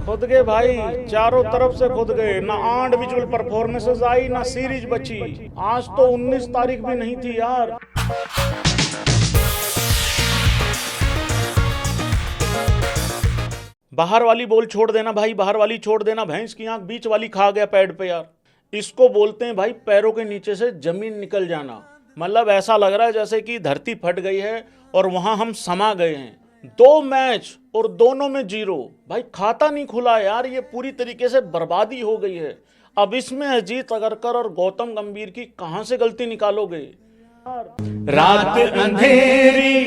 खुद गए भाई, चारों तरफ से खुद गए। ना इंडिविजुअल परफॉर्मेंसेस आई, ना सीरीज बची। आज तो 19 तारीख भी नहीं थी यार। बाहर वाली बॉल छोड़ देना भाई, बाहर वाली छोड़ देना। भैंस की आंख बीच वाली खा गया पैड पे यार। इसको बोलते हैं भाई पैरों के नीचे से जमीन निकल जाना। मतलब ऐसा लग रहा है जैसे कि धरती फट गई है और वहां हम समा गए हैं। 2 मैच और दोनों में 0। भाई खाता नहीं खुला यार, ये पूरी तरीके से बर्बादी हो गई है। अब इसमें अजीत अगरकर और गौतम गंभीर की कहां से गलती निकालोगे? रात अंधेरी,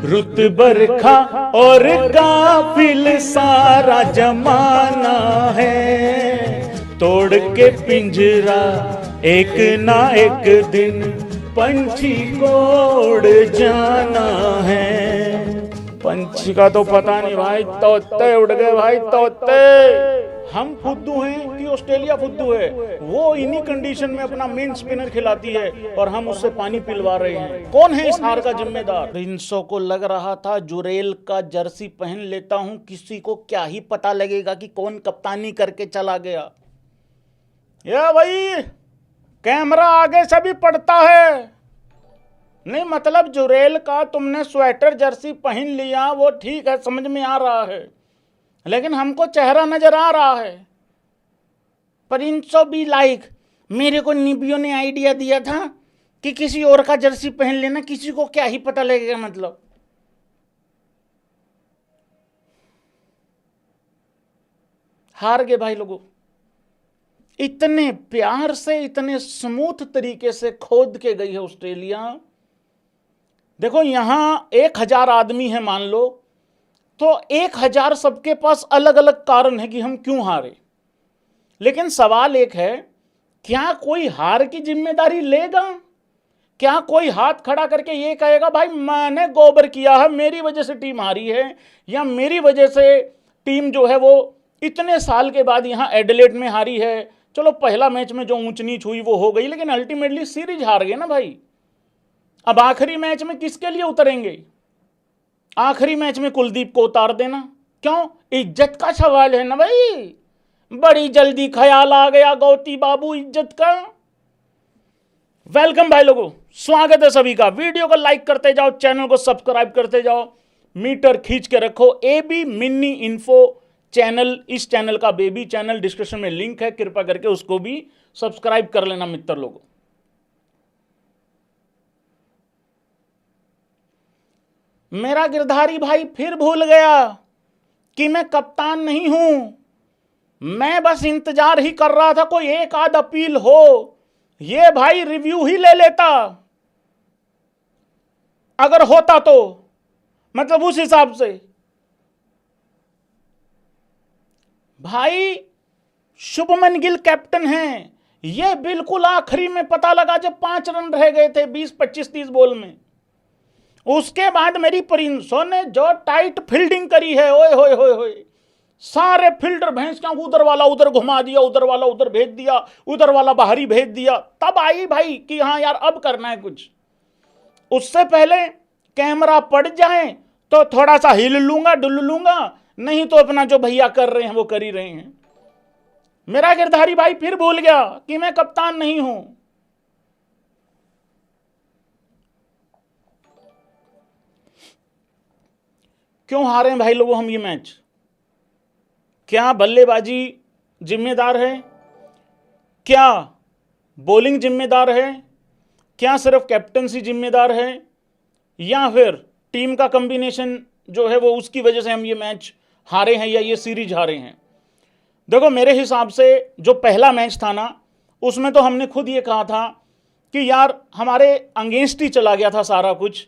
रुत बरखा और काफिल सारा जमाना है। तोड़ के पिंजरा एक ना एक दिन पंछी को उड़ जाना है। पंछी का तो पता नहीं भाई, तोते उड़ गए भाई, तोते। हम फुद्दू हैं कि ऑस्ट्रेलिया फुद्दू है? वो इन्हीं कंडीशन में अपना मेन स्पिनर खिलाती है और हम उससे पानी पिलवा रहे हैं। कौन है इस हार का जिम्मेदार? प्रिंसों को लग रहा था जुरेल का जर्सी पहन लेता हूं, किसी को क्या ही पता लगेगा कि कौन कप्तानी करके चला गया। या भाई कैमरा आगे से भी पड़ता है। नहीं मतलब जुरेल का तुमने स्वेटर जर्सी पहन लिया, वो ठीक है, समझ में आ रहा है, लेकिन हमको चेहरा नजर आ रहा है। प्रिंसो बी लाइक, मेरे को निबियो ने आइडिया दिया था कि किसी और का जर्सी पहन लेना, किसी को क्या ही पता लगेगा। मतलब हार गए भाई लोगों। इतने प्यार से, इतने स्मूथ तरीके से खोद के गई है ऑस्ट्रेलिया। देखो यहां 1000 आदमी है मान लो, तो 1000 सबके पास अलग अलग कारण है कि हम क्यों हारे। लेकिन सवाल एक है, क्या कोई हार की जिम्मेदारी लेगा? क्या कोई हाथ खड़ा करके ये कहेगा भाई मैंने गोबर किया है, मेरी वजह से टीम हारी है, या मेरी वजह से टीम जो है वो इतने साल के बाद यहां एडिलेड में हारी है। चलो पहला मैच में जो ऊंच नीच हुई वो हो गई, लेकिन अल्टीमेटली सीरीज हार गए ना भाई। अब आखिरी मैच में किसके लिए उतरेंगे? आखिरी मैच में कुलदीप को उतार देना क्यों? इज्जत का सवाल है ना भाई। बड़ी जल्दी ख्याल आ गया गौती बाबू इज्जत का। वेलकम भाई लोगों, स्वागत है सभी का। वीडियो को लाइक करते जाओ, चैनल को सब्सक्राइब करते जाओ, मीटर खींच के रखो। एबी मिनी इन्फो चैनल, इस चैनल का बेबी चैनल, डिस्क्रिप्शन में लिंक है, कृपया करके उसको भी सब्सक्राइब कर लेना मित्र लोगों। मेरा गिरधारी भाई फिर भूल गया कि मैं कप्तान नहीं हूं। मैं बस इंतजार ही कर रहा था कोई एक आध अपील हो, ये भाई रिव्यू ही ले लेता अगर होता तो, मतलब उस हिसाब से। भाई शुभमन गिल कैप्टन हैं, यह बिल्कुल आखिरी में पता लगा जब 5 रन रह गए थे 20, 25, 30 बॉल में। उसके बाद मेरी प्रिंसों ने जो टाइट फील्डिंग करी है, ओए होए होए होए, सारे फील्डर भैंस का उधर वाला उधर घुमा दिया, उधर वाला उधर भेज दिया, उधर वाला बाहरी भेज दिया, तब आई भाई कि हाँ यार अब करना है कुछ। उससे पहले कैमरा पड़ जाए तो थोड़ा सा हिल लूंगा डुल लूंगा, नहीं तो अपना जो भैया कर रहे हैं वो कर ही रहे हैं। मेरा गिरधारी भाई फिर भूल गया कि मैं कप्तान नहीं हूं। क्यों हारे हैं भाई लोगों हम ये मैच? क्या बल्लेबाजी जिम्मेदार है? क्या बॉलिंग जिम्मेदार है? क्या सिर्फ कैप्टनसी जिम्मेदार है? या फिर टीम का कॉम्बिनेशन जो है वो उसकी वजह से हम ये मैच हारे हैं या ये सीरीज हारे हैं? देखो मेरे हिसाब से जो पहला मैच था ना, उसमें तो हमने खुद ये कहा था कि यार हमारे अगेंस्ट ही चला गया था सारा कुछ।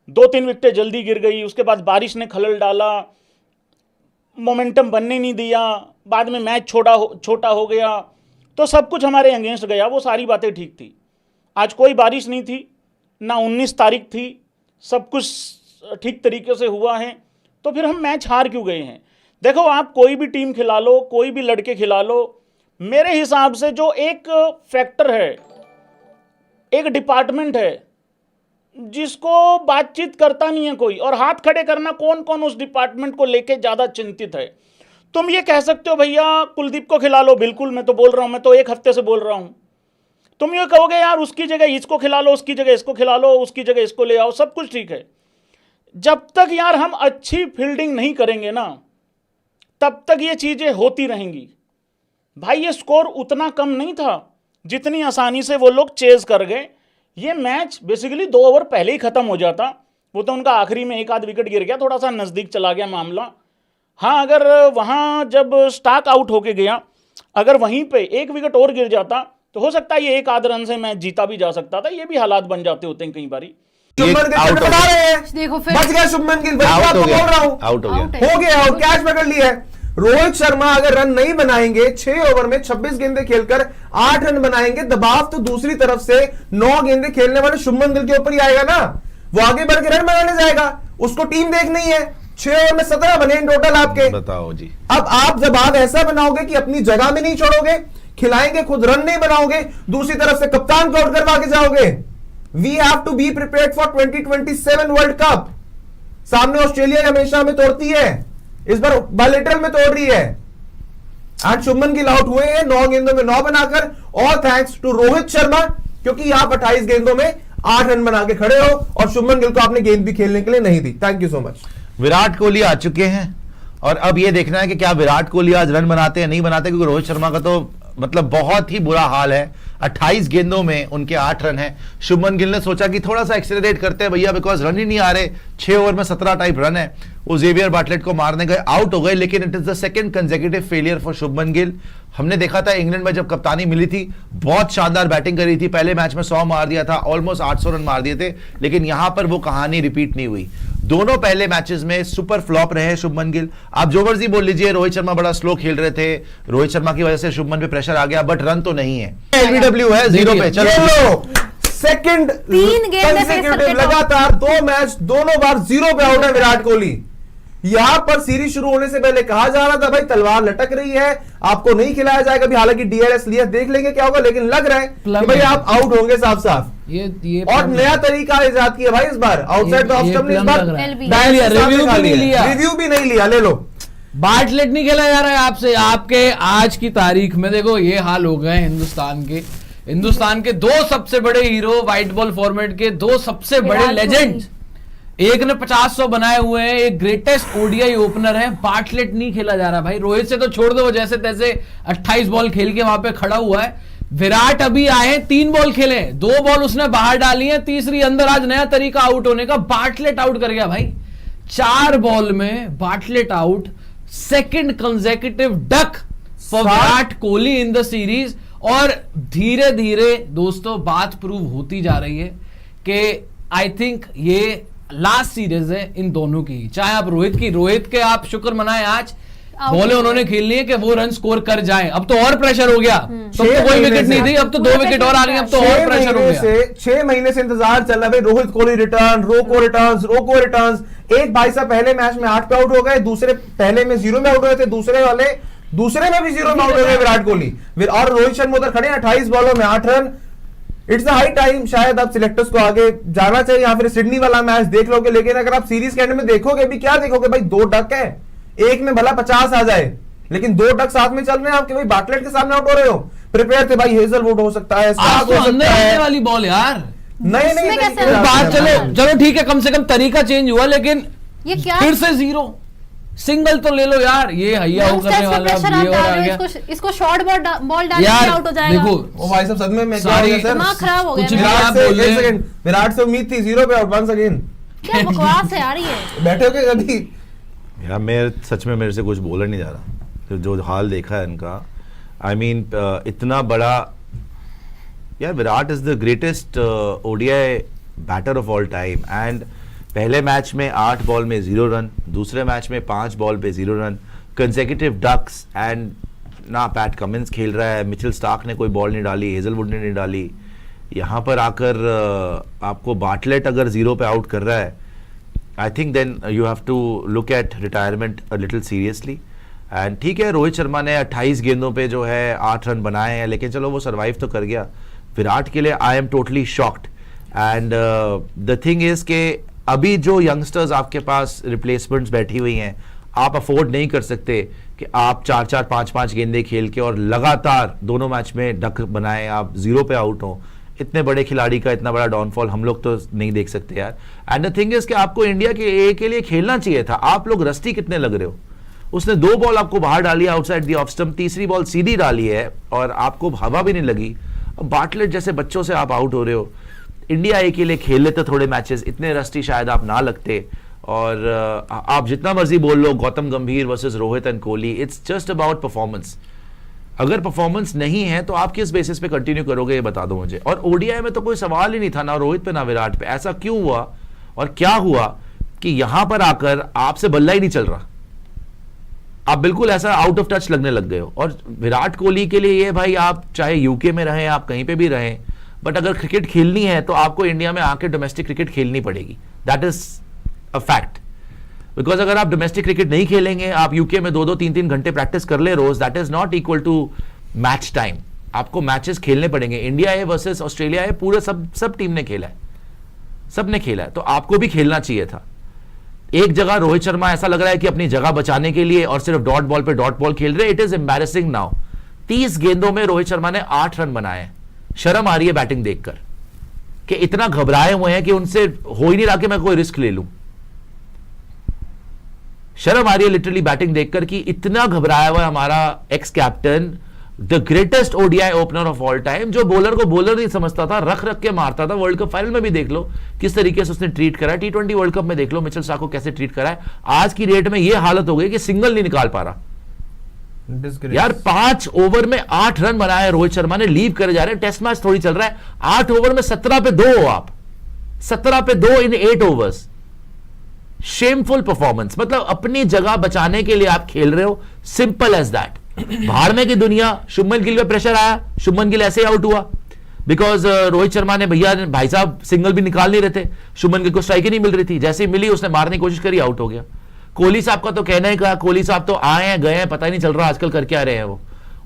2-3 विकेटें जल्दी गिर गई, उसके बाद बारिश ने खलल डाला, मोमेंटम बनने नहीं दिया, बाद में मैच छोटा हो गया, तो सब कुछ हमारे अगेंस्ट गया। वो सारी बातें ठीक थी। आज कोई बारिश नहीं थी, ना 19 तारीख थी, सब कुछ ठीक तरीके से हुआ है, तो फिर हम मैच हार क्यों गए हैं? देखो आप कोई भी टीम खिला लो, कोई भी लड़के खिला लो, मेरे हिसाब से जो एक फैक्टर है, एक डिपार्टमेंट है जिसको बातचीत करता नहीं है कोई, और हाथ खड़े करना कौन कौन उस डिपार्टमेंट को लेके ज्यादा चिंतित है, तुम ये कह सकते हो भैया कुलदीप को खिला लो, बिल्कुल मैं तो बोल रहा हूं, मैं तो एक हफ्ते से बोल रहा हूं। तुम ये कहोगे यार उसकी जगह इसको खिला लो, उसकी जगह इसको खिला लो, उसकी जगह इसको ले आओ, सब कुछ ठीक है। जब तक यार हम अच्छी फील्डिंग नहीं करेंगे ना, तब तक ये चीजें होती रहेंगी। भाई ये स्कोर उतना कम नहीं था जितनी आसानी से वो लोग चेज कर गए। ये मैच बेसिकली 2 ओवर पहले ही खत्म हो जाता। वो तो उनका आखिरी में एक आध विकेट गिर गया, थोड़ा सा नजदीक चला गया मामला। हाँ, अगर वहां जब स्टार्क आउट होके गया, अगर वहीं पे एक विकेट और गिर जाता तो हो सकता है ये एक आध रन से मैच जीता भी जा सकता था। ये भी हालात बन जाते होते हैं कई बारी। शुभमन गिल बना रहे हैं, देखो फिर बच गया शुभमन गिल, वही आपको बोल रहा हूं, आउट हो गया, हो गया और कैच पकड़ लिया है। रोहित शर्मा अगर रन नहीं बनाएंगे, 6 ओवर में 26 गेंदें खेलकर 8 रन बनाएंगे, दबाव तो दूसरी तरफ से 9 गेंदें खेलने वाले शुभमन गिल के ऊपर ही आएगा ना। वो आगे बढ़ के रन बनाने जाएगा, उसको टीम देखनी है। 6 ओवर में 17 बने इन टोटल आपके। बताओ जी। अब आप जवाब ऐसा बनाओगे कि अपनी जगह में नहीं छोड़ोगे, खिलाएंगे, खुद रन नहीं बनाओगे, दूसरी तरफ से कप्तान को आउट करवा के जाओगे। We have to be prepared for 2027 world cup. सामने ऑस्ट्रेलिया हमेशा हमें तोड़ती है, इस बार बायलेटरल में तोड़ रही है। आज शुभमन गिल आउट हुए हैं 9 गेंदों में 9 बनाकर, और थैंक्स टू रोहित शर्मा, क्योंकि आप 28 गेंदों में 8 रन बना के खड़े हो और शुभमन गिल को आपने गेंद भी खेलने के लिए नहीं दी। Thank you so much. Virat Kohli आ चुके हैं और अब ये देखना है कि क्या विराट कोहली आज रन बनाते हैं नहीं बनाते, क्योंकि रोहित शर्मा का तो मतलब बहुत ही बुरा हाल है। 28 गेंदों में उनके 8 रन हैं। शुभमन गिल ने सोचा कि थोड़ा सा एक्सेलरेट करते हैं भैया, बिकॉज रन ही नहीं आ रहे। 6 ओवर में 17 टाइप रन है। वो जेवियर बाटलेट को मारने गए, आउट हो गए, लेकिन it is the second consecutive failure for Shubman Gill. हमने देखा था इंग्लैंड में जब कप्तानी मिली थी, बहुत शानदार बैटिंग करी थी, पहले मैच में 100 मार दिया था, ऑलमोस्ट 800 रन मार दिए थे, लेकिन यहां पर वो कहानी रिपीट नहीं हुई। दोनों पहले मैचेस में सुपर फ्लॉप रहे शुभमन गिल। आप जो मर्जी बोल लीजिए, रोहित शर्मा बड़ा स्लो खेल रहे थे, रोहित शर्मा की वजह से शुभमन पे प्रेशर आ गया, बट रन तो नहीं है। एलबीडब्ल्यू है 0 पे। चलो सेकंड 3 गेंद लगातार 2 मैच, दोनों बार 0 पे आउट है विराट कोहली। यहां पर सीरीज शुरू होने से पहले कहा जा रहा था भाई तलवार लटक रही है, आपको नहीं खिलाया जाएगा। भी हालांकि डीआरएस लिया, देख लेंगे क्या होगा, लेकिन लग रहा है कि भाई आप आउट होंगे साफ साफ। ये और नया तरीका इजाद किया भाई इस बार, आउटसाइड ऑफ स्टंप ने इस बार रिव्यू भी नहीं लिया। ले लो, बाटलेट नहीं खेला जा रहा है आपसे। आपके आज की तारीख में देखो ये हाल हो गए हिंदुस्तान के 2 सबसे बड़े हीरो, व्हाइट बॉल फॉर्मेट के 2 सबसे बड़े लेजेंड्स। एक ने 50-100 बनाए हुए हैं, एक ग्रेटेस्ट ओडीआई ओपनर है, बाटलेट नहीं खेला जा रहा भाई। रोहित से तो छोड़ दो, जैसे तैसे 28 बॉल खेल के वहां पे खड़ा हुआ है। विराट अभी आए, 3 बॉल खेले, 2 बॉल उसने बाहर डाली है, तीसरी अंदर। आज नया तरीका आउट होने का, बाटलेट आउट कर गया भाई। 4 बॉल में Bartlett out, second consecutive duck for Virat Kohli in the series. और धीरे धीरे दोस्तों बात प्रूव होती जा रही है कि आई थिंक ये लास्ट सीरीज है इन दोनों की। चाहे आप रोहित के आप शुक्र मनाएं, आज बॉलें उन्होंने खेलनी है कि वो रन स्कोर कर जाएं। अब तो और प्रेशर हो गया, तो कोई विकेट नहीं थी, अब तो 2 विकेट और आ गए, अब तो और प्रेशर हो गया। 6 महीने से इंतजार चल रहा है रोहित कोहली रिटर्न, रोको रिटर्न। एक भाई साहब पहले मैच में 8 पे आउट हो गए, दूसरे पहले में 0 में आउट हुए थे, दूसरे में भी 0 में आउट हो गए विराट कोहली। और रोहित शर्मा उधर खड़े 28 बॉलों में 8 रन। इट्स हाई टाइम, शायद अब सिलेक्टर्स को आगे जाना चाहिए, या फिर सिडनी वाला मैच देख लोगे। लेकिन अगर आप सीरीज के एंड में देखोगे भी, क्या देखोगे भाई, 2 डक है, एक में भला 50 आ जाए, लेकिन 2 डक साथ में चल रहे हैं आपके। भाई बाटलेट के सामने आउट हो रहे हो, प्रिपेयर थे भाई, हेजलवुड हो सकता है, आज तो अंदर आने वाली बॉल यार। नहीं बात चलो ठीक है, कम से कम तरीका चेंज हुआ, लेकिन ये क्या फिर से 0 सिंगल तो ले लो यार। ये हैया हो करने वाला, ये और आ गया। इसको शॉर्ट बॉल डाल के आउट हो जाएगा। देखो ओ भाई साहब, सदमे में क्या हो गया सर, दिमाग खराब हो कुछ गया। भी आप बोल रहे हैं। विराट से उम्मीद थी 0 पे आउट, वंस अगेन। क्या बकवास है यार ये। बैठे हो के कभी यार, मैं सच में मेरे से कुछ बोला नहीं जा रहा, तो जो हाल देखा है इनका, आई मीन इतना बड़ा यार। Virat is the greatest ODI batter of all time, and पहले मैच में 8 बॉल में 0 रन, दूसरे मैच में 5 बॉल पे 0 रन, कंसेक्यूटिव डक्स। एंड ना पैट कमिंस खेल रहा है, मिचेल स्टार्क ने कोई बॉल नहीं डाली, हेजलवुड ने नहीं डाली। यहाँ पर आकर आपको बाटलेट अगर 0 पे आउट कर रहा है, I think then you have to look at retirement a little seriously. And ठीक है, रोहित शर्मा ने 28 गेंदों पे जो है 8 रन बनाए हैं, लेकिन चलो वो सर्वाइव तो कर गया। विराट के लिए I am totally shocked. And the thing is के अभी जो यंगस्टर्स आपके पास रिप्लेसमेंट्स बैठी हुई हैं, आप अफोर्ड नहीं कर सकते कि आप 4-4, 5-5 गेंदे खेल के और लगातार दोनों मैच में डक बनाए, आप 0 पे आउट हो। इतने बड़े खिलाड़ी का इतना बड़ा डाउनफॉल हम लोग तो नहीं देख सकते यार। एंड द थिंग इज कि आपको इंडिया के लिए खेलना चाहिए था। आप लोग रस्टी कितने लग रहे हो। उसने 2 बॉल आपको बाहर डाली आउटसाइड दी ऑफ स्टंप, तीसरी बॉल सीधी डाली है और आपको हवा भी नहीं लगी। अब बाटलेट जैसे बच्चों से आप आउट हो रहे हो। इंडिया ए के लिए खेल लेते थोड़े मैचेस, इतने रस्टी शायद आप ना लगते। और आप जितना मर्जी बोल लो गौतम गंभीर versus Rohit and Kohli, it's just about performance. अगर परफॉर्मेंस नहीं है तो आप किस बेसिस पे कंटिन्यू करोगे ये बता दो मुझे। और ओडीआई में तो कोई सवाल ही नहीं था, ना रोहित पे ना विराट पे। ऐसा क्यों हुआ और क्या हुआ कि यहां पर आकर आपसे बल्ला ही नहीं चल रहा, आप बिल्कुल ऐसा आउट ऑफ टच लगने लग गए हो। और विराट कोहली के लिए ये भाई, आप चाहे यूके में रहें, आप कहीं पे भी रहें, बट अगर क्रिकेट खेलनी है तो आपको इंडिया में आके डोमेस्टिक क्रिकेट खेलनी पड़ेगी। That is a fact. Because अगर आप डोमेस्टिक क्रिकेट नहीं खेलेंगे, आप यूके में 2-2, 3-3 घंटे प्रैक्टिस कर ले रोज, that is not equal to match time. आपको मैचेस खेलने पड़ेंगे। इंडिया है वर्सेस ऑस्ट्रेलिया है, पूरे सब टीम ने खेला है, सबने खेला है, तो आपको भी खेलना चाहिए था। एक जगह रोहित शर्मा ऐसा लग रहा है कि अपनी जगह बचाने के लिए और सिर्फ डॉट बॉल पे डॉट बॉल खेल रहे। It is embarrassing now. 30 गेंदों में रोहित शर्मा ने 8 रन बनाए। शर्म आ रही है बैटिंग देखकर कि इतना घबराए हुए हैं कि उनसे हो ही नहीं रहा कि मैं कोई रिस्क ले लूं। शर्म आ रही है लिटरली बैटिंग देखकर कि इतना घबराया हुआ है हमारा x captain, the greatest ODI opener of all time, जो बॉलर को बॉलर नहीं समझता था, रख रख के मारता था। वर्ल्ड कप फाइनल में भी देख लो किस तरीके से उसने ट्रीट करा है। T20 वर्ल्ड कप में देख लो मिचेल स्टार्क को कैसे ट्रीट करा है। आज की डेट में यह हालत हो गई कि सिंगल नहीं निकाल पा रहा यार। 5 ओवर में 8 रन बनाए रोहित शर्मा ने, लीव करे जा रहे हैं। टेस्ट मैच थोड़ी चल रहा है। 8 ओवर में 17 पे 2 हो आप, 17 पे 2 इन 8 ओवर्स। Shameful performance. मतलब अपनी जगह बचाने के लिए आप खेल रहे हो, सिंपल एज दैट। भाड़ने की दुनिया। शुभमन गिल पे प्रेशर आया, शुभमन गिल ऐसे ही आउट हुआ बिकॉज रोहित शर्मा ने भाई साहब सिंगल भी निकाल नहीं रहे थे। शुभमन गिल को स्ट्राइक ही नहीं मिल रही थी, जैसे ही मिली उसने मारने की कोशिश करी, आउट हो गया। कोहली साहब का तो कहना ही कहा, कोहली साहब तो आए हैं गए हैं, पता ही नहीं चल रहा आजकल कर क्या रहे हैं वो।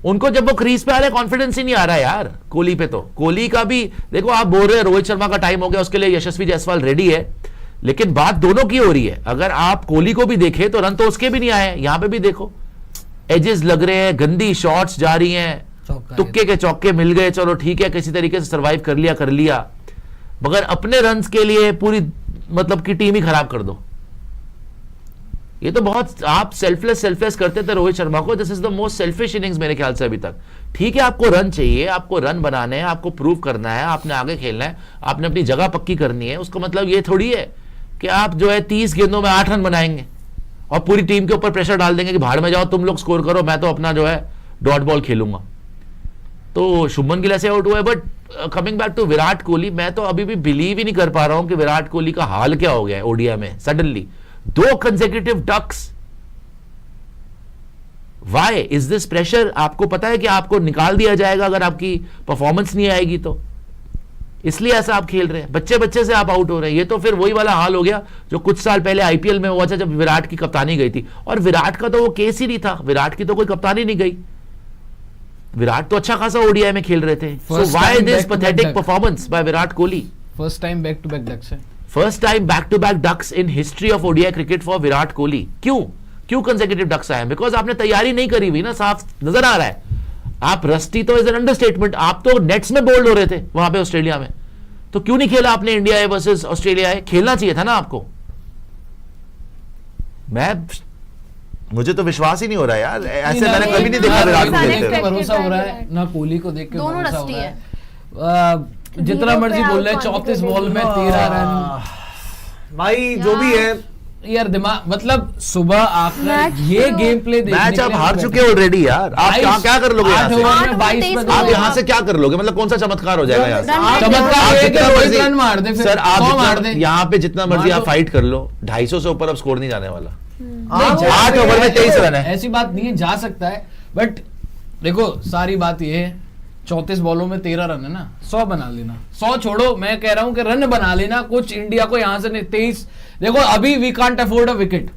उनको जब वो क्रीज पे आ रहे कॉन्फिडेंस ही नहीं आ रहा है यार कोहली पे। तो कोहली का भी देखो, आप बोल रहे हैं रोहित शर्मा का टाइम हो गया, उसके लिए यशस्वी जायसवाल रेडी है, लेकिन बात दोनों की हो रही है। अगर आप कोहली को भी देखें तो रन तो उसके भी नहीं आए। यहां पे भी देखो एजेस लग रहे हैं, गंदी शॉट्स जा रही हैं, तुक्के के चौके मिल गए, चलो ठीक है किसी तरीके से सरवाइव कर लिया, मगर अपने रन्स के लिए पूरी मतलब की टीम ही खराब कर दो। ये तो बहुत आप सेल्फलेस करते थे रोहित शर्मा को। This is the most selfish innings मेरे ख्याल से अभी तक। ठीक है आपको रन चाहिए, आपको रन बनाने हैं, आपको प्रूव करना है, आपने आगे खेलना है, आपने अपनी जगह पक्की करनी है। उसका मतलब ये थोड़ी है कि आप जो है 30 गेंदों में 8 रन बनाएंगे और पूरी टीम के ऊपर प्रेशर डाल देंगे कि भाड़ में जाओ तुम लोग स्कोर करो, मैं तो अपना जो है डॉट बॉल खेलूंगा। तो शुभमन गिल ऐसे आउट हुआ है। But coming back to Virat Kohli, मैं तो अभी भी बिलीव ही नहीं कर पा रहा हूं कि विराट कोहली का हाल क्या हो गया है ओडीआई में suddenly. 2 consecutive ducks. Why is this pressure? आपको पता है कि आपको निकाल दिया जाएगा अगर आपकी परफॉर्मेंस नहीं आएगी, तो इसलिए ऐसा आप खेल रहे हैं। बच्चे से आप आउट हो रहे हैं। ये तो फिर वही वाला हाल हो गया जो कुछ साल पहले आईपीएल में हुआ था जब विराट की कप्तानी गई थी। और विराट का तो वो केस ही नहीं था, विराट की तो कोई कप्तानी नहीं गई। विराट तो अच्छा खासा ओडीआई में खेल रहे थे। So why this pathetic performance by Virat Kohli? First time back to back ducks है। First time back to back ducks in history of ODI cricket for Virat Kohli. क्यों कंसेक्यूटिव डक्स आए? बिकॉज आपने तैयारी नहीं करी हुई ना, साफ नजर आ रहा है। आप रस्टी तो इज एन अंडरस्टेटमेंट। आप तो नेट्स में बोल्ड हो रहे थे वहां पे ऑस्ट्रेलिया में, तो क्यों नहीं खेला आपने इंडिया वर्सेस ऑस्ट्रेलिया? खेलना चाहिए था ना आपको। मुझे तो विश्वास ही नहीं हो रहा यार, ऐसे मैंने कभी नहीं देखा विराट को खेलते हुए। भरोसा हो रहा है ना कोहली को देख के, दोनों भरोसा हो रस्टी रहा है। जितना मर्जी बोल रहे 34 बॉल में 13 रन। भाई जो भी है यार दिमाग, मतलब सुबह आकर ये गेम प्ले देखने मैच आप हार चुके ऑलरेडी यार। आप क्या कर लोगे यहाँ से? आप यहाँ से क्या कर लोगे? मतलब कौन सा चमत्कार हो जाएगा यहाँ से? चमत्कार रन मार दे सर, आप यहाँ पे जितना मर्जी आप फाइट कर लो, 250 से ऊपर अब स्कोर नहीं जाने वाला। 8 ओवर में 23 रन है। ऐसी बात नहीं है, जा सकता है, बट देखो सारी बात ये है 34 बॉलों में 13 रन है ना, 100 बना लेना। 100 छोड़ो, मैं कह रहा हूं कि रन बना लेना कुछ। इंडिया को यहां से 23, देखो अभी we can't afford a wicket.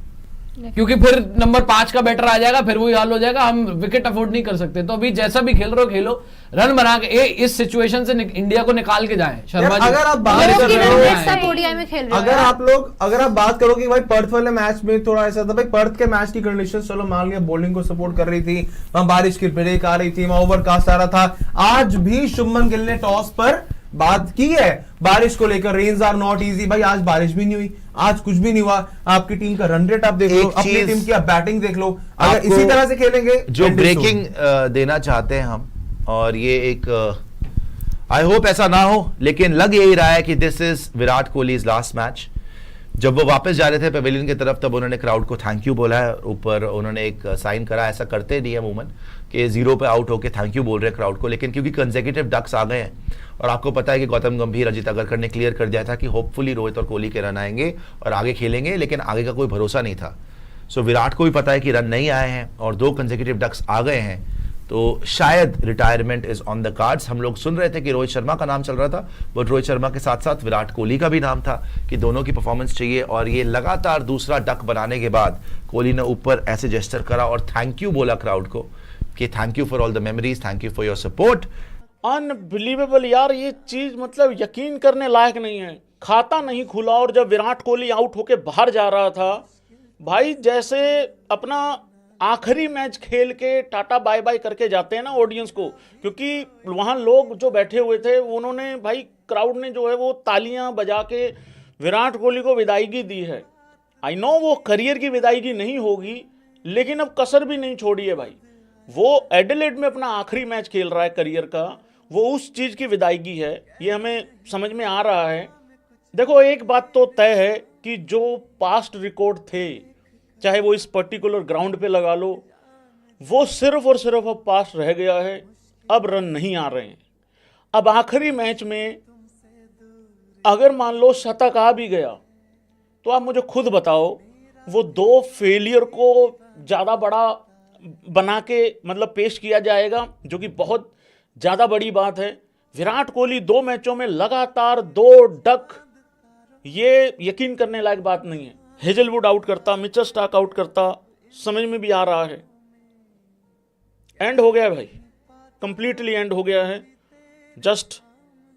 क्योंकि फिर नंबर 5 का बैटर आ जाएगा, फिर वही हाल हो जाएगा, हम विकेट अफोर्ड नहीं कर सकते। तो अभी जैसा भी खेल रहे हो खेलो, रन बना के इस सिचुएशन से इंडिया को निकाल के जाएं। शर्मा जी, अगर आप बात लोग कर की रहे रन हो, रेस तक ओडीआई में खेल रहे हो। अगर आप बात करो कि भाई पर्थ वाले मैच में थोड़ा ऐसा था, भाई पर्थ के मैच की कंडीशंस चलो मान लिया बॉलिंग को सपोर्ट कर रही थी, वहां बारिश की ब्रेक आ रही थी, वहां ओवरकास्ट आ रहा था। आज भी शुभमन गिल ने टॉस पर बात की है बारिश को लेकर, रेन्स आर नॉट इजी। भाई आज बारिश भी नहीं हुई, आज कुछ भी नहीं हुआ। आपकी टीम का रन रेट आप देख लो, अपनी टीम की आप बैटिंग देख लो। अगर इसी तरह से खेलेंगे, जो ब्रेकिंग देना चाहते हैं हम, और ये एक आई होप ऐसा ना हो, लेकिन लग यही रहा है कि this is Virat Kohli's last match. जब वो वापस जा रहे थे पेविलियन की तरफ, तब उन्होंने क्राउड को थैंक यू बोला है। ऊपर उन्होंने एक साइन करा, ऐसा करते नहीं है अमूमन कि 0 पे आउट होके थैंक यू बोल रहे हैं क्राउड को, लेकिन क्योंकि कंसेक्यूटिव डक्स आ गए हैं, और आपको पता है कि गौतम गंभीर, अजित अगरकर ने क्लियर कर दिया था कि होपफुली रोहित और कोहली के रन आएंगे और आगे खेलेंगे, लेकिन आगे का कोई भरोसा नहीं था। सो विराट को भी पता है कि रन नहीं आए हैं और 2 कंसेक्यूटिव डक्स आ गए हैं, तो शायद retirement is on the cards. हम लोग सुन रहे थे कि रोहित शर्मा का नाम चल रहा था, बट रोहित शर्मा के साथ साथ विराट कोहली का भी नाम था कि दोनों की परफॉर्मेंस चाहिए। और ये लगातार दूसरा डक बनाने के बाद कोहली ने ऊपर ऐसे जेस्चर करा और थैंक यू बोला क्राउड को कि thank you for all the memories, thank you for your support. Unbelievable यार, ये चीज मतलब यकीन करने लायक नहीं है। खाता नहीं खुला, और जब विराट कोहली आउट होके बाहर जा रहा था, भाई जैसे अपना आखिरी मैच खेल के टाटा बाय बाय करके जाते हैं ना ऑडियंस को, क्योंकि वहाँ लोग जो बैठे हुए थे उन्होंने, भाई क्राउड ने जो है वो तालियां बजा के विराट कोहली को विदाईगी दी है। आई नो वो करियर की विदाईगी नहीं होगी, लेकिन अब कसर भी नहीं छोड़ी है भाई। वो एडिलेड में अपना आखिरी मैच खेल रहा है करियर का, वो उस चीज़ की विदाईगी है, ये हमें समझ में आ रहा है। देखो एक बात तो तय है कि जो पास्ट रिकॉर्ड थे, चाहे वो इस पर्टिकुलर ग्राउंड पे लगा लो, वो सिर्फ और सिर्फ अब पास रह गया है। अब रन नहीं आ रहे हैं। अब आखिरी मैच में अगर मान लो शतक आ भी गया, तो आप मुझे खुद बताओ, वो 2 फेलियर को ज़्यादा बड़ा बना के मतलब पेश किया जाएगा, जो कि बहुत ज़्यादा बड़ी बात है। विराट कोहली 2 मैचों में लगातार 2 डक, ये यकीन करने लायक बात नहीं है। हेजलवुड आउट करता, मिचेल स्टार्क आउट करता, समझ में भी आ रहा है। एंड हो गया है भाई, कंप्लीटली एंड हो गया है। जस्ट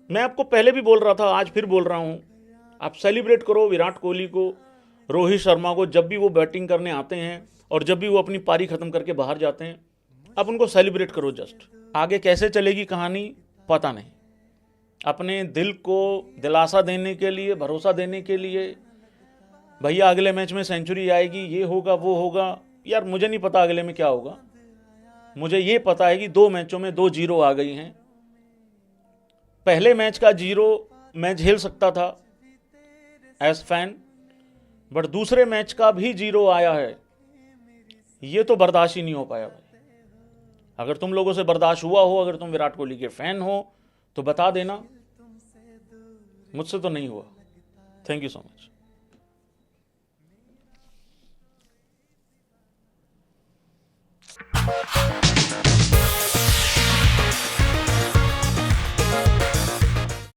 मैं आपको पहले भी बोल रहा था, आज फिर बोल रहा हूं, आप सेलिब्रेट करो विराट कोहली को, रोहित शर्मा को, जब भी वो बैटिंग करने आते हैं और जब भी वो अपनी पारी खत्म करके बाहर जाते हैं, आप उनको सेलिब्रेट करो। जस्ट आगे कैसे चलेगी कहानी पता नहीं। अपने दिल को दिलासा देने के लिए, भरोसा देने के लिए, भैया अगले मैच में सेंचुरी आएगी, ये होगा वो होगा, यार मुझे नहीं पता अगले में क्या होगा। मुझे ये पता है कि 2 मैचों में 2 0 आ गई हैं। पहले मैच का 0 मैं झेल सकता था एज फैन, बट दूसरे मैच का भी 0 आया है, ये तो बर्दाश्त ही नहीं हो पाया भाई। अगर तुम लोगों से बर्दाश्त हुआ हो, अगर तुम विराट कोहली के फैन हो, तो बता देना, मुझसे तो नहीं हुआ। Thank you so much.